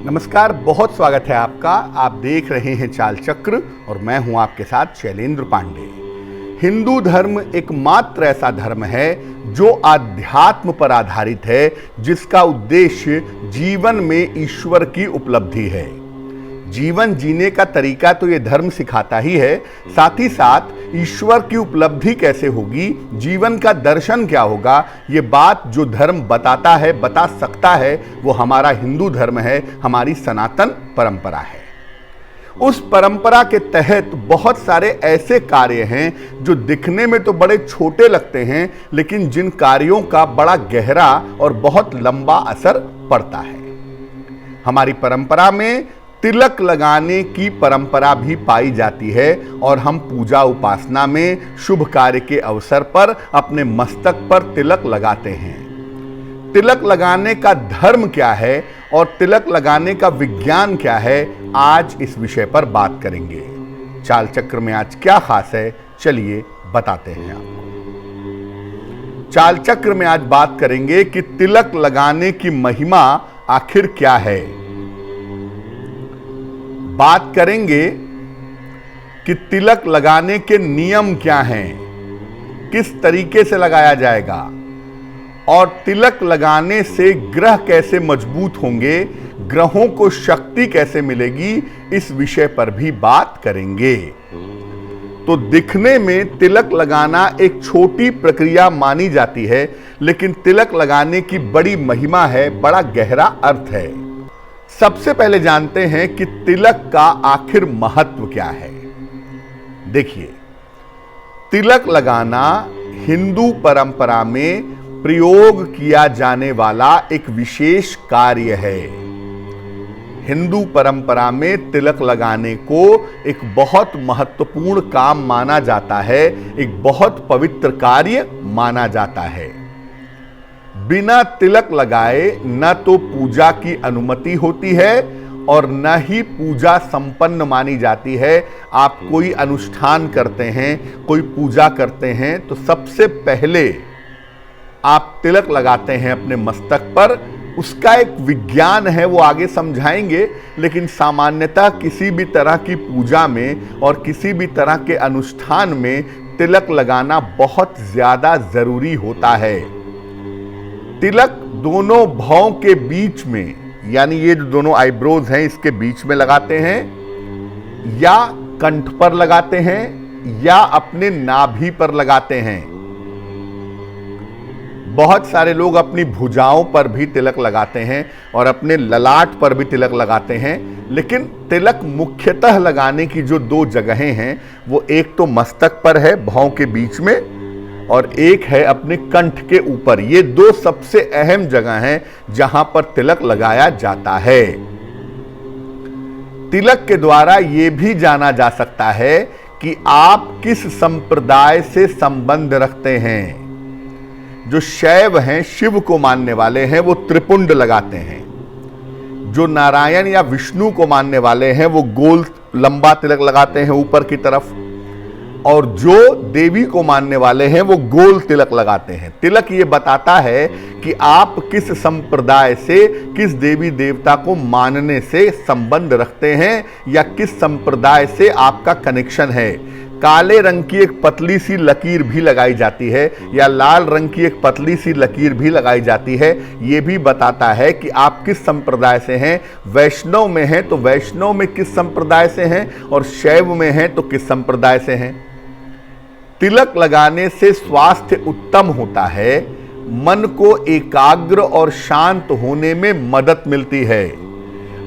नमस्कार, बहुत स्वागत है आपका। आप देख रहे हैं चाल चक्र और मैं हूं आपके साथ शैलेंद्र पांडे। हिंदू धर्म एकमात्र ऐसा धर्म है जो आध्यात्म पर आधारित है, जिसका उद्देश्य जीवन में ईश्वर की उपलब्धि है। जीवन जीने का तरीका तो ये धर्म सिखाता ही है, साथ ही साथ ईश्वर की उपलब्धि कैसे होगी, जीवन का दर्शन क्या होगा, ये बात जो धर्म बताता है, बता सकता है, वो हमारा हिंदू धर्म है, हमारी सनातन परंपरा है। उस परंपरा के तहत बहुत सारे ऐसे कार्य हैं जो दिखने में तो बड़े छोटे लगते हैं, लेकिन जिन कार्यों का बड़ा गहरा और बहुत लंबा असर पड़ता है। हमारी परंपरा में तिलक लगाने की परंपरा भी पाई जाती है और हम पूजा उपासना में शुभ कार्य के अवसर पर अपने मस्तक पर तिलक लगाते हैं। तिलक लगाने का धर्म क्या है और तिलक लगाने का विज्ञान क्या है, आज इस विषय पर बात करेंगे। चाल चक्र में आज क्या खास है, चलिए बताते हैं आपको। चाल चक्र में आज बात करेंगे कि तिलक लगाने की महिमा आखिर क्या है। बात करेंगे कि तिलक लगाने के नियम क्या हैं, किस तरीके से लगाया जाएगा और तिलक लगाने से ग्रह कैसे मजबूत होंगे, ग्रहों को शक्ति कैसे मिलेगी, इस विषय पर भी बात करेंगे। तो दिखने में तिलक लगाना एक छोटी प्रक्रिया मानी जाती है, लेकिन तिलक लगाने की बड़ी महिमा है, बड़ा गहरा अर्थ है। सबसे पहले जानते हैं कि तिलक का आखिर महत्व क्या है। देखिए, तिलक लगाना हिंदू परंपरा में प्रयोग किया जाने वाला एक विशेष कार्य है। हिंदू परंपरा में तिलक लगाने को एक बहुत महत्वपूर्ण काम माना जाता है, एक बहुत पवित्र कार्य माना जाता है। बिना तिलक लगाए न तो पूजा की अनुमति होती है और न ही पूजा संपन्न मानी जाती है। आप कोई अनुष्ठान करते हैं, कोई पूजा करते हैं, तो सबसे पहले आप तिलक लगाते हैं अपने मस्तक पर। उसका एक विज्ञान है, वो आगे समझाएंगे, लेकिन सामान्यतः किसी भी तरह की पूजा में और किसी भी तरह के अनुष्ठान में तिलक लगाना बहुत ज्यादा जरूरी होता है। तिलक दोनों भौं के बीच में, यानी ये जो दोनों आईब्रोज हैं इसके बीच में लगाते हैं, या कंठ पर लगाते हैं, या अपने नाभि पर लगाते हैं। बहुत सारे लोग अपनी भुजाओं पर भी तिलक लगाते हैं और अपने ललाट पर भी तिलक लगाते हैं, लेकिन तिलक मुख्यतः लगाने की जो दो जगहें हैं, वो एक तो मस्तक पर है भौं के बीच में, और एक है अपने कंठ के ऊपर। ये दो सबसे अहम जगह हैं जहां पर तिलक लगाया जाता है। तिलक के द्वारा यह भी जाना जा सकता है कि आप किस संप्रदाय से संबंध रखते हैं। जो शैव हैं, शिव को मानने वाले हैं, वो त्रिपुंड लगाते हैं। जो नारायण या विष्णु को मानने वाले हैं, वो गोल लंबा तिलक लगाते हैं ऊपर की तरफ, और जो देवी को मानने वाले हैं वो गोल तिलक लगाते हैं। तिलक ये बताता है कि आप किस संप्रदाय से, किस देवी देवता को मानने से संबंध रखते हैं, या किस संप्रदाय से आपका कनेक्शन है। काले रंग की एक पतली सी लकीर भी लगाई जाती है, या लाल रंग की एक पतली सी लकीर भी लगाई जाती है। ये भी बताता है कि आप किस संप्रदाय से हैं। वैष्णव में हैं तो वैष्णव में किस संप्रदाय से हैं, और शैव में हैं तो किस संप्रदाय से हैं। तिलक लगाने से स्वास्थ्य उत्तम होता है, मन को एकाग्र और शांत होने में मदद मिलती है।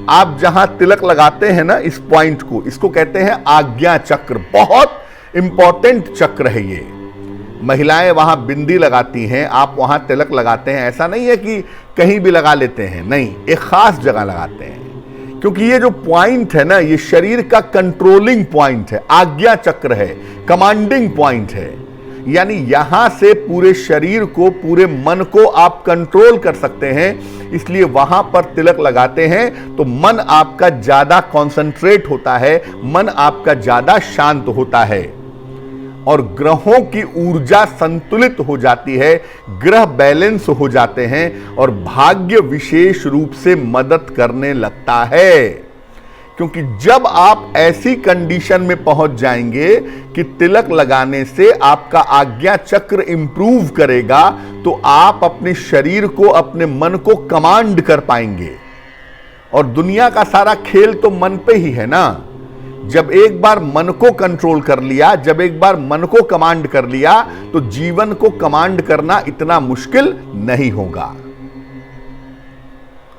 आप जहां तिलक लगाते हैं ना, इस पॉइंट को, इसको कहते हैं आज्ञा चक्र। बहुत इंपॉर्टेंट चक्र है ये। महिलाएं वहां बिंदी लगाती हैं, आप वहां तिलक लगाते हैं। ऐसा नहीं है कि कहीं भी लगा लेते हैं, नहीं, एक खास जगह लगाते हैं, क्योंकि ये जो पॉइंट है ना, ये शरीर का कंट्रोलिंग पॉइंट है, आज्ञा चक्र है, कमांडिंग पॉइंट है। यानी यहां से पूरे शरीर को, पूरे मन को आप कंट्रोल कर सकते हैं। इसलिए वहां पर तिलक लगाते हैं तो मन आपका ज्यादा कंसंट्रेट होता है, मन आपका ज्यादा शांत होता है। और ग्रहों की ऊर्जा संतुलित हो जाती है, ग्रह बैलेंस हो जाते हैं और भाग्य विशेष रूप से मदद करने लगता है। क्योंकि जब आप ऐसी कंडीशन में पहुंच जाएंगे कि तिलक लगाने से आपका आज्ञा चक्र इंप्रूव करेगा, तो आप अपने शरीर को, अपने मन को कमांड कर पाएंगे। और दुनिया का सारा खेल तो मन पे ही है ना। जब एक बार मन को कंट्रोल कर लिया, जब एक बार मन को कमांड कर लिया, तो जीवन को कमांड करना इतना मुश्किल नहीं होगा।